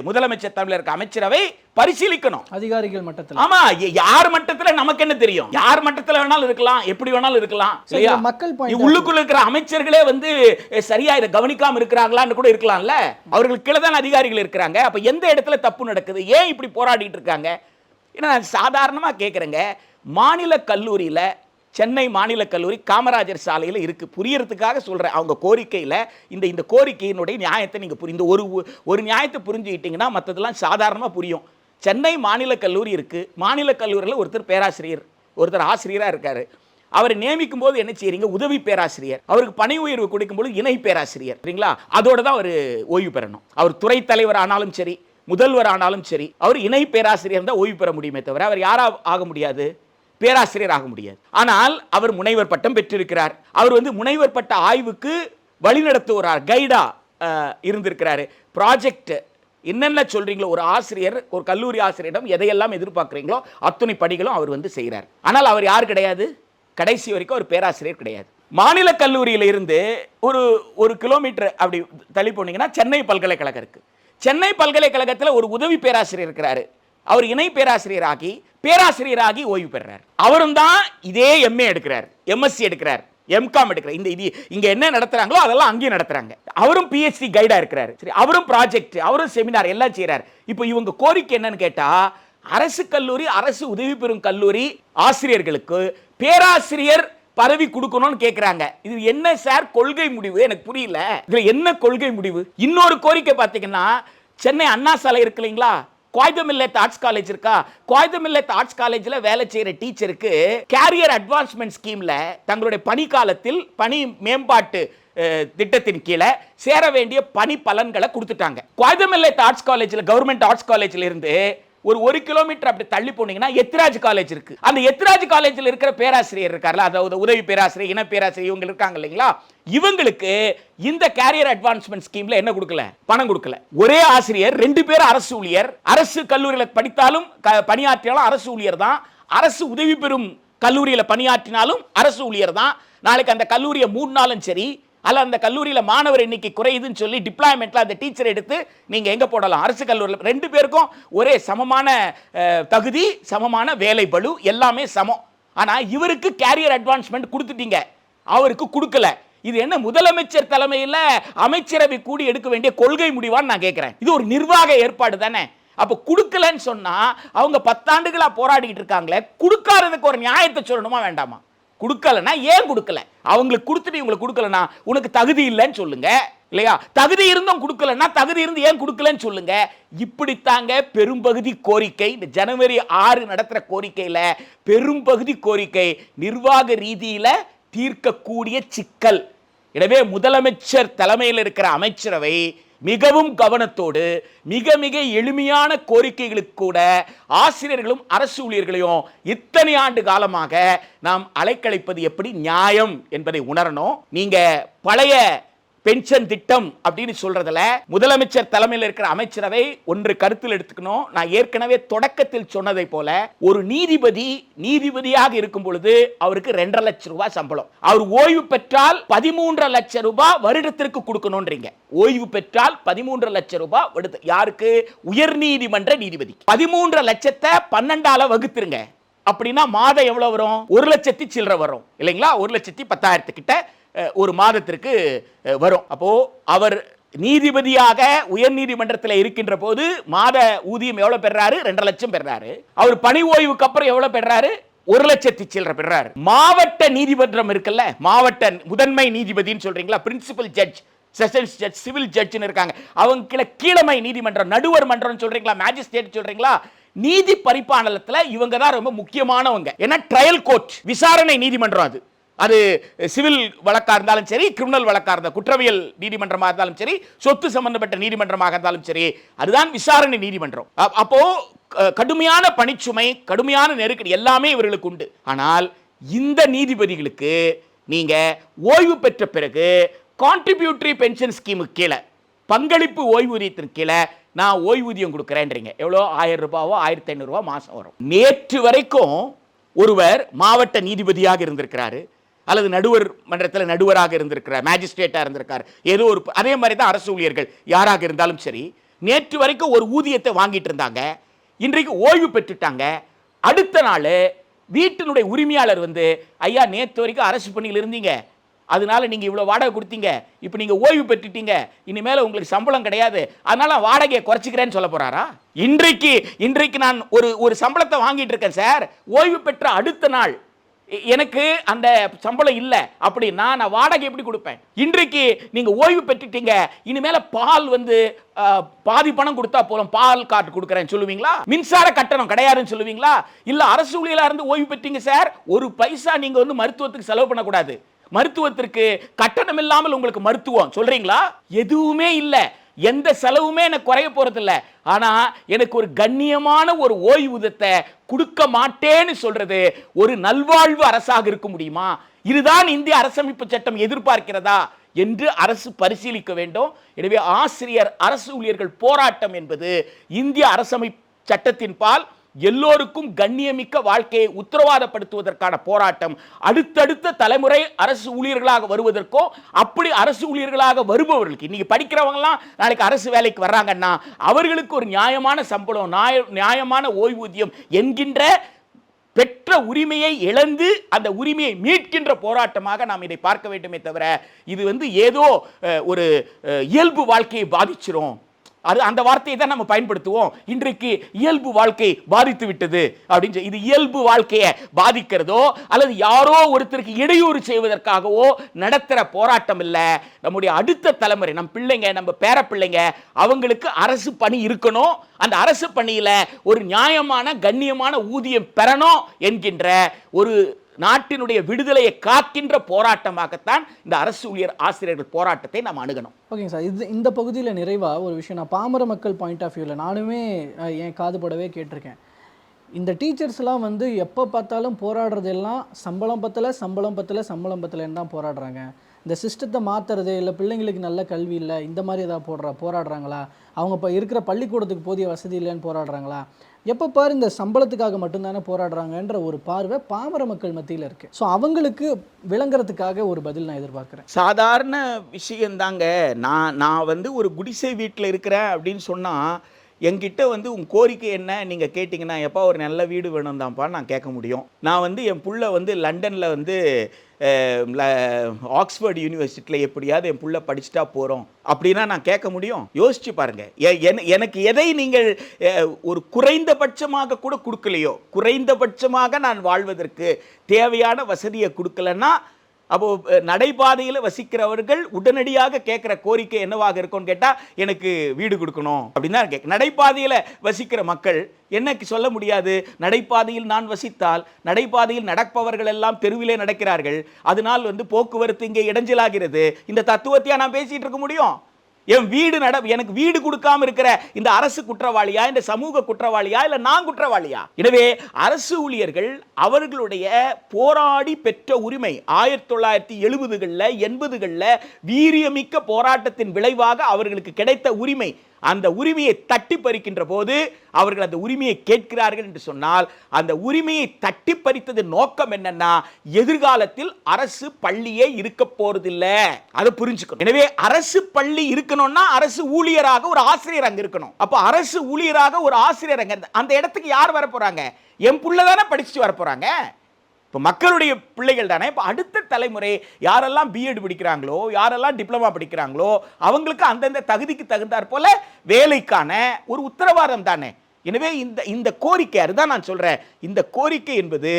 முதலமைச்சர் தலைமையில் இருக்க அமைச்சரவை பரிசீலிக்கணும். அதிகாரிகள் மட்டத்தில். ஆமா, யார் மட்டத்தில் நமக்கு என்ன தெரியும்? யார் மட்டத்தில் வேணாலும் இருக்கலாம், எப்படி வேணாலும் இருக்கலாம். மக்கள் உள்ளுக்குள்ள இருக்கிற அமைச்சர்களே சரியா இதை கவனிக்காம இருக்கிறாங்களான்னு கூட இருக்கலாம்ல. அவர்களுக்கு கீழே தான் அதிகாரிகள் இருக்கிறாங்க. அப்ப எந்த இடத்துல தப்பு நடக்குது, ஏன் இப்படி போராடிட்டு இருக்காங்க? ஏன்னா சாதாரணமா கேட்குறேங்க, மாநில கல்லூரியில, சென்னை மாநில கல்லூரி காமராஜர் சாலையில் இருக்குது, புரியறதுக்காக சொல்கிறேன். அவங்க கோரிக்கையில் இந்த கோரிக்கையினுடைய நியாயத்தை நீங்கள் புரிந்து ஒரு நியாயத்தை புரிஞ்சுக்கிட்டீங்கன்னா மற்றதெல்லாம் சாதாரணமாக புரியும். சென்னை மாநில கல்லூரி இருக்குது, மாநில கல்லூரியில் ஒருத்தர் பேராசிரியர், ஒருத்தர் ஆசிரியராக இருக்கார். அவரை நியமிக்கும் போது என்ன செய்யறீங்க? உதவி பேராசிரியர். அவருக்கு பணி உயர்வு கொடுக்கும்போது இணை பேராசிரியர், சரிங்களா? அதோட தான் அவர் ஓய்வு பெறணும். அவர் துறை தலைவர் ஆனாலும் சரி, முதல்வர் ஆனாலும் சரி, அவர் இணை பேராசிரியர் தான் ஓய்வு பெற முடியுமே தவிர அவர் யாரா ஆக முடியாது? பேராசிரியர் ஆக முடியாது. ஆனால் அவர் முனைவர் பட்டம் பெற்றிருக்கிறார். அவர் முனைவர் பட்ட ஆய்வுக்கு வழிநடத்துகிறார், கைடா இருந்திருக்கிறாரு. ப்ராஜெக்ட் என்னென்ன சொல்றீங்களோ, ஒரு ஆசிரியர், ஒரு கல்லூரி ஆசிரியரிடம் எதையெல்லாம் எதிர்பார்க்குறீங்களோ அத்தனை படிகளும் அவர் செய்கிறார். ஆனால் அவர் யார் கிடையாது? கடைசி வரைக்கும் ஒரு பேராசிரியர் கிடையாது. மாநில கல்லூரியில இருந்து ஒரு கிலோமீட்டர் அப்படி தள்ளி போனீங்கன்னா சென்னை பல்கலைக்கழகம் இருக்கு. சென்னை பல்கலைக்கழகத்தில் ஒரு உதவி பேராசிரியர் இருக்கிறாரு. அவர் இணை பேராசிரியராகி ஓய்வு பெறார். அவரும் தான் இதே எம்ஏ எடுக்கிறார், எம்எஸ்சி எடுக்கிறார், எம்காம் எடுக்கிறார். இது இங்க என்ன நடத்துறாங்களோ அதெல்லாம் அங்கேயும் நடத்துறாங்க. அவரும் பிஹெச்டி கைடா இருக்கிறாரு. சரி, அவரும் ப்ராஜெக்ட், அவரும் செமினார் எல்லாம் செய்யறாரு. இப்போ இவங்க கோரிக்கை என்னன்னு கேட்டா, அரசு கல்லூரி, அரசு உதவி பெறும் கல்லூரி ஆசிரியர்களுக்கு பேராசிரியர் பதவி கொடுக்கணும்னு கேட்கிறாங்க. இது என்ன சார் கொள்கை முடிவு? எனக்கு புரியல. இதுல என்ன கொள்கை முடிவு? இன்னொரு கோரிக்கை பார்த்தீங்கன்னா, சென்னை அண்ணா சாலை இருக்கு இல்லைங்களா, குவாய்தமில்லத் ஆர்ட்ஸ் காலேஜ் இருக்கா, குவாய்தமில்லத் ஆர்ட்ஸ் காலேஜ்ல வேலை செய்யற டீச்சருக்கு கேரியர் அட்வான்ஸ்மெண்ட் ஸ்கீம்ல தங்களுடைய பணி காலத்தில் பணி மேம்பாட்டு திட்டத்தின் கீழே சேர வேண்டிய பணி பலன்களை கொடுத்துட்டாங்க. குவாய்தமில்லத் ஆர்ட்ஸ் காலேஜ்ல, கவர்மெண்ட் ஆர்ட்ஸ் காலேஜ்ல இருந்து ஒரு கிலோமீட்டர் அப்படி தள்ளி போனீங்கன்னா எத்திராஜ் காலேஜ் இருக்கு. அந்த எத்திராஜ் காலேஜில் இருக்கிற பேராசிரியர் இருக்கார்ல, அதாவது உதவி பேராசிரியர், இணை பேராசிரியர், இவங்க இருக்காங்க இல்லைங்களா, இவங்களுக்கு இந்த கேரியர் அட்வான்ஸ்மெண்ட் ஸ்கீம்ல என்ன கொடுக்கல? பணம் கொடுக்கல. ஒரே ஆசிரியர் 2 பேர் அரசு ஊழியர், அரசு கல்லூரியில் படித்தாலும் பணியாற்றினாலும் அரசு ஊழியர் தான், அரசு உதவி பெறும் கல்லூரியில் பணியாற்றினாலும் அரசு ஊழியர் தான். நாளைக்கு அந்த கல்லூரியை மூடினாலும் சரி, அல்ல அந்த கல்லூரியில் மாணவர் எண்ணிக்கை குறையுதுன்னு சொல்லி டிப்ளாய்மெண்ட்ல அந்த டீச்சர் எடுத்து நீங்க எங்க போடலாம்? அரசு கல்லூரியில் 2 பேருக்கும் ஒரே சமமான தகுதி, சமமான வேலை பளு, எல்லாமே சமம். ஆனா இவருக்கு கேரியர் அட்வான்ஸ்மெண்ட் கொடுத்துட்டீங்க, அவருக்கு கொடுக்கல. இது என்ன முதலமைச்சர் தலைமையில் அமைச்சரவை கூடி எடுக்க வேண்டிய கொள்கை முடிவான்னு நான் கேட்கிறேன். இது ஒரு நிர்வாக ஏற்பாடு தானே. அப்ப கொடுக்கலன்னு சொன்னா அவங்க 10 ஆண்டுகளா போராடிட்டு இருக்காங்களே, கொடுக்காததுக்கு ஒரு நியாயத்தை சொல்லணுமா வேண்டாமா? கொடுக்கலனா ஏன் கொடுக்கல? அவங்களுக்கு கொடுத்துட்டு இவங்களுக்கு கொடுக்கலனா உனக்கு தகுதி இல்லைன்னு சொல்லுங்க, இல்லையா? தகுதி இருந்தும் கொடுக்கலனா தகுதி இருந்து ஏன் கொடுக்கலன்னு சொல்லுங்க. இப்படித்தாங்க பெரும்பகுதி கோரிக்கை, இந்த ஜனவரி 6 நடத்துற கோரிக்கையில பெரும்பகுதி கோரிக்கை நிர்வாக ரீதியில தீர்க்கக்கூடிய சிக்கல். எனவே முதலமைச்சர் தலைமையில் இருக்கிற அமைச்சரவை மிகவும் கவனத்தோடு மிக மிக எளிமையான கோரிக்கைகளுக்கு கூட ஆசிரியர்களும் அரசு ஊழியர்களையும் இத்தனை ஆண்டு காலமாக நாம் அலைக்கழிப்பது எப்படி நியாயம் என்பதை உணரணும். நீங்க பழைய பென்ஷன் திட்டம் அப்படின்னு சொல்றதுல முதலமைச்சர் தலைமையில் இருக்கிற அமைச்சரவை ஒன்று கருத்தில் எடுத்துக்கணும். நான் ஏற்கனவே தொடக்கத்தில் சொன்னதை போல ஒரு நீதிபதியாக இருக்கும் பொழுது அவருக்கு 2.5 லட்சம் ரூபாய் சம்பளம். அவர் ஓய்வு பெற்றால் 13 லட்சம் ரூபாய் வருடத்திற்கு கொடுக்கணும்ன்றீங்க. ஓய்வு பெற்றால் 13 லட்சம் ரூபாய் யாருக்கு? உயர் நீதிமன்ற நீதிபதி. 13 லட்சத்தை 12ஆல வகுத்துருங்க. அப்படின்னா மாதம் எவ்வளவு வரும்? 1 லட்சத்தி சில்லறை வரும் இல்லைங்களா? 1,10,000 கிட்ட ஒரு மாதத்திற்கு வரும். அப்போ அவர் நீதிபதியாக உயர் நீதிமன்றத்தில் இருக்கின்ற போது மாத ஊதியம் எவ்வளவு பெறாரு? 2.5 லட்சம் பெறாரு. அவர் பணி ஓய்வுக்கு அப்புறம் எவ்வளவு பெறாரு? 1 லட்சத்தி சில்லறை பெறாரு. மாவட்ட நீதிமன்றம் இருக்குல்ல, மாவட்ட முதன்மை நீதிபதினு சொல்றீங்களா, principal judge, sessions judge, civil ஜட்ஜ்னு இருக்காங்க. அவங்க கீழமை நீதிமன்றம், நடுவர் மன்றம் சொல்றீங்களா, மேஜிஸ்ட்ரேட் சொல்றீங்களா, நீதி பரிபாலனத்துல இவங்க தான் ரொம்ப முக்கியமானவங்க. ஏன்னா ட்ரையல் கோர்ட், விசாரணை நீதிமன்றம். அது சிவில் வழக்கா இருந்தாலும் சரி, கிரிமினல் வழக்கா இருந்தாலும், குற்றவியல் நீதிமன்றமாக இருந்தாலும் சரி, சொத்து சம்பந்தப்பட்ட நீதிமன்றமாக இருந்தாலும் சரி, அதுதான் விசாரணை நீதிமன்றம். அப்போ கடுமையான பணிச்சுமை, கடுமையான நெருக்கடி எல்லாமே இவர்களுக்கு உண்டு. ஆனால் இந்த நீதிபதிகளுக்கு நீங்க ஓய்வு பெற்ற பிறகு கான்ட்ரிபியூட்டரி பென்ஷன் ஸ்கீமுக்கு கீழே, பங்களிப்பு ஓய்வூதியத்தின் கீழே நான் ஓய்வூதியம் கொடுக்குறேன்றீங்க. எவ்வளோ? 1000 ரூபாவோ 1500 ரூபாய் மாசம் வரும். நேற்று வரைக்கும் ஒருவர் மாவட்ட நீதிபதியாக இருந்திருக்கிறாரு, அல்லது நடுவர் மன்றத்தில் நடுவராக இருந்திருக்கிறார், மேஜிஸ்ட்ரேட்டாக இருந்திருக்கார், ஏதோ ஒரு, அதே மாதிரி தான் அரசு ஊழியர்கள் யாராக இருந்தாலும் சரி, நேற்று வரைக்கும் ஒரு ஊதியத்தை வாங்கிட்டு இருந்தாங்க. இன்றைக்கு ஓய்வு பெற்றுட்டாங்க. அடுத்த நாள் வீட்டினுடைய உரிமையாளர் வந்து, ஐயா நேற்று வரைக்கும் அரசு பணியில் இருந்தீங்க, அதனால நீங்க இவ்வளவு வாடகை கொடுத்தீங்க, இப்போ நீங்க ஓய்வு பெற்றுட்டீங்க, இனிமேல உங்களுக்கு சம்பளம் கிடையாது, அதனால வாடகையை குறைச்சிக்கிறேன்னு சொல்ல போறாரா? இன்றைக்கு நான் ஒரு சம்பளத்தை வாங்கிட்டு இருக்கேன் சார், ஓய்வு பெற்ற அடுத்த நாள் எனக்கு அந்த சம்பளம் இல்லை அப்படின்னா நான் வாடகை எப்படி கொடுப்பேன்? இன்றைக்கு நீங்க ஓய்வு பெற்றுட்டீங்க, இனிமேல பால் வந்து பாதி பணம் கொடுத்தா போதும், பால் கார்டு கொடுக்குறேன்னு சொல்லுவீங்களா? மின்சார கட்டணம் கிடையாதுன்னு சொல்லுவீங்களா? இல்ல அரசு ஊழியரா இருந்து ஓய்வு பெற்றீங்க சார், ஒரு பைசா நீங்க வந்து மருத்துவத்துக்கு செலவு பண்ணக்கூடாது, மருத்துவத்திற்கு கட்டணம் இல்லாமல் உங்களுக்கு மருத்துவம் சொல்றீங்களா? எதுவுமே இல்லை, எந்த செலவுமே எனக்கு குறைய போறது இல்லை. ஆனா எனக்கு ஒரு கண்ணியமான ஒரு ஓய்வூதியத்தை கொடுக்க மாட்டேன்னு சொல்றது ஒரு நல்வாழ்வு அரசாக இருக்க முடியுமா? இதுதான் இந்திய அரசமைப்பு சட்டம் எதிர்பார்க்கிறதா என்று அரசு பரிசீலிக்க வேண்டும். எனவே ஆசிரியர் அரசு ஊழியர்கள் போராட்டம் என்பது இந்திய அரசமைப்பு சட்டத்தின் பால் எல்லோருக்கும் கண்ணியமிக்க வாழ்க்கையை உத்தரவாதப்படுத்துவதற்கான போராட்டம். அடுத்தடுத்த தலைமுறை அரசு ஊழியர்களாக வருவதற்கோ, அப்படி அரசு ஊழியர்களாக வருபவர்களுக்கு, இன்னைக்கு படிக்கிறவங்கலாம் நாளைக்கு அரசு வேலைக்கு வர்றாங்கன்னா அவர்களுக்கு ஒரு நியாயமான சம்பளம், நியாயமான ஓய்வூதியம் என்கின்ற பெற்ற உரிமையை இழந்து அந்த உரிமையை மீட்கின்ற போராட்டமாக நாம் இதை பார்க்க வேண்டுமே தவிர, இது ஏதோ ஒரு இயல்பு வாழ்க்கையை பாதிச்சிரும், அது அந்த வார்த்தையை தான் நம்ம பயன்படுத்துவோம். இன்றைக்கு இயல்பு வாழ்க்கை பாதித்து விட்டது அப்படின்னு. இது இயல்பு வாழ்க்கையை பாதிக்கிறதோ அல்லது யாரோ ஒருத்தருக்கு இடையூறு செய்வதற்காகவோ நடத்துகிற போராட்டம் இல்லை. நம்முடைய அடுத்த தலைமுறை, நம் பிள்ளைங்க, நம்ம பேர பிள்ளைங்க, அவங்களுக்கு அரசு பணி இருக்கணும், அந்த அரசு பணியில ஒரு நியாயமான கண்ணியமான ஊதியம் பெறணும் என்கின்ற ஒரு நாட்டினுடைய விடுதலையை காக்கின்ற போராட்டமாகத்தான் இந்த அரசு ஊழியர் ஆசிரியர்கள் போராட்டத்தை நாம் அணுகணும். ஓகேங்க சார், இந்த பகுதியில் நிறைவாக ஒரு விஷயம், நான் பாமர மக்கள் பாயிண்ட் ஆஃப் வியூவில் நானுமே என் காதுபடவே கேட்டிருக்கேன். இந்த டீச்சர்ஸ்லாம் எப்போ பார்த்தாலும் போராடுறதெல்லாம் சம்பளம் பத்தலைன்னு தான் போராடுறாங்க. இந்த சிஸ்டத்தை மாற்றுறது, இல்லை பிள்ளைங்களுக்கு நல்ல கல்வி இல்லை, இந்த மாதிரி ஏதாவது போராடுறாங்களா? அவங்க இப்போ இருக்கிற பள்ளிக்கூடத்துக்கு போதிய வசதி இல்லைன்னு போராடுறாங்களா? எப்போ பாரு இந்த சம்பளத்துக்காக மட்டும்தானே போராடுறாங்கன்ற ஒரு பார்வை பாமர மக்கள் மத்தியில் இருக்குது. ஸோ அவங்களுக்கு விளங்குறதுக்காக ஒரு பதில் நான் எதிர்பார்க்குறேன். சாதாரண விஷயந்தாங்க. நான் ஒரு குடிசை வீட்டில் இருக்கிறேன் அப்படின்னு சொன்னால் என்கிட்ட உங்கள் கோரிக்கை என்ன நீங்கள் கேட்டிங்கன்னா, எப்போ ஒரு நல்ல வீடு வேணும் தான்ப்பா நான் கேட்க முடியும். நான் என் புள்ள லண்டனில் ஆக்ஸ்ஃபோர்ட் யூனிவர்சிட்டியில் எப்படியாவது என் புள்ள படிச்சுட்டா போகிறோம் அப்படின்னா நான் கேட்க முடியும்? யோசிச்சு பாருங்க. எனக்கு எதை நீங்கள் ஒரு குறைந்தபட்சமாக கூட கொடுக்கலையோ, குறைந்தபட்சமாக நான் வாழ்வதற்கு தேவையான வசதியை கொடுக்கலன்னா, அப்போ நடைபாதையில் வசிக்கிறவர்கள் உடனடியாக கேட்குற கோரிக்கை என்னவாக இருக்கும்னு கேட்டால், எனக்கு வீடு கொடுக்கணும் அப்படின்னு தான் கேட்க. நடைபாதையில் வசிக்கிற மக்கள் என்ன சொல்ல முடியாது? நடைபாதையில் நான் வசித்தால், நடைபாதையில் நடப்பவர்கள் எல்லாம் தெருவிலே நடக்கிறார்கள், அதனால் போக்குவரத்து இங்கே இடைஞ்சலாகிறது. இந்த தத்துவத்தையா நான் பேசிட்டு இருக்க முடியும்? எனக்கு வீடு கொடுக்காம இருக்கிற இந்த அரசு குற்றவாளியா, இந்த சமூக குற்றவாளியா, இல்ல நான் குற்றவாளியா? எனவே அரசு ஊழியர்கள் அவர்களுடைய போராடி பெற்ற உரிமை 1970களில் 80களில் வீரியமிக்க போராட்டத்தின் விளைவாக அவர்களுக்கு கிடைத்த உரிமை, அந்த உரிமையை தட்டி பறிக்கின்ற போது அவர்கள் அந்த உரிமையை கேட்கிறார்கள் என்று சொன்னால், அந்த உரிமையை தட்டி பறித்தது நோக்கம் என்னன்னா, எதிர்காலத்தில் அரசு பள்ளியே இருக்க போறதில்லை, அதை புரிஞ்சுக்கணும். எனவே அரசு பள்ளி இருக்கணும்னா அரசு ஊழியராக ஒரு ஆசிரியர் அங்க இருக்கணும். அப்ப அரசு ஊழியராக ஒரு ஆசிரியர் அங்க, அந்த இடத்துக்கு யார் வர போறாங்க? என் புள்ள தானே படிச்சுட்டு வர போறாங்க. இப்போ மக்களுடைய பிள்ளைகள் தானே. இப்போ அடுத்த தலைமுறை யாரெல்லாம் பிஎட் படிக்கிறாங்களோ, யாரெல்லாம் டிப்ளமா படிக்கிறாங்களோ, அவங்களுக்கு அந்தந்த தகுதிக்கு தகுந்தாற் போல வேலைக்கான ஒரு உத்தரவாதம் தானே. எனவே இந்த கோரிக்கை, அதுதான் நான் சொல்றேன், இந்த கோரிக்கை என்பது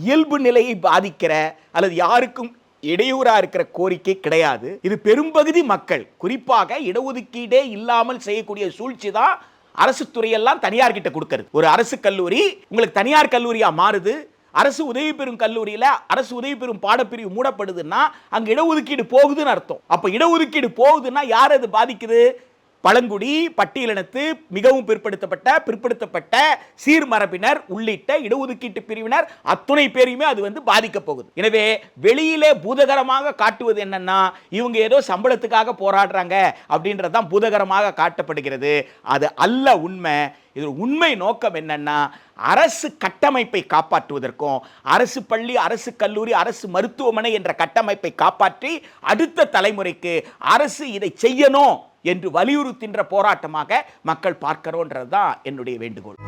இயல்பு நிலையை பாதிக்கிற அல்லது யாருக்கும் இடையூறா இருக்கிற கோரிக்கை கிடையாது. இது பெரும்பகுதி மக்கள், குறிப்பாக இடஒதுக்கீடே இல்லாமல் செய்யக்கூடிய சூழ்ச்சி தான் அரசு துறையெல்லாம் தனியார் கிட்ட கொடுக்கிறது. ஒரு அரசு கல்லூரி உங்களுக்கு தனியார் கல்லூரியா மாறுது, அரசு உதவி பெறும் கல்லூரியில் அரசு உதவி பெறும் பாடப்பிரிவு மூடப்படுதுன்னா அங்கே இடஒதுக்கீடு போகுதுன்னு அர்த்தம். அப்போ இடஒதுக்கீடு போகுதுன்னா யார் அது பாதிக்குது? பழங்குடி, பட்டியலினத்து, மிகவும் பிற்படுத்தப்பட்ட சீர்மரபினர் உள்ளிட்ட இடஒதுக்கீட்டு பிரிவினர் அத்துணை பேரையுமே அது பாதிக்க போகுது. எனவே வெளியிலே பூதகரமாக காட்டுவது என்னன்னா, இவங்க ஏதோ சம்பளத்துக்காக போராடுறாங்க அப்படின்றதான் பூதகரமாக காட்டப்படுகிறது. அது அல்ல உண்மை. இது உண்மை நோக்கம் என்னன்னா, அரசு கட்டமைப்பை காப்பாற்றுவதற்கும், அரசு பள்ளி, அரசு கல்லூரி, அரசு மருத்துவமனை என்ற கட்டமைப்பை காப்பாற்றி அடுத்த தலைமுறைக்கு அரசு இதை செய்யணும் என்று வலியுறுத்துகின்ற போராட்டமாக மக்கள் பார்க்கிறோன்றது தான் என்னுடைய வேண்டுகோள்.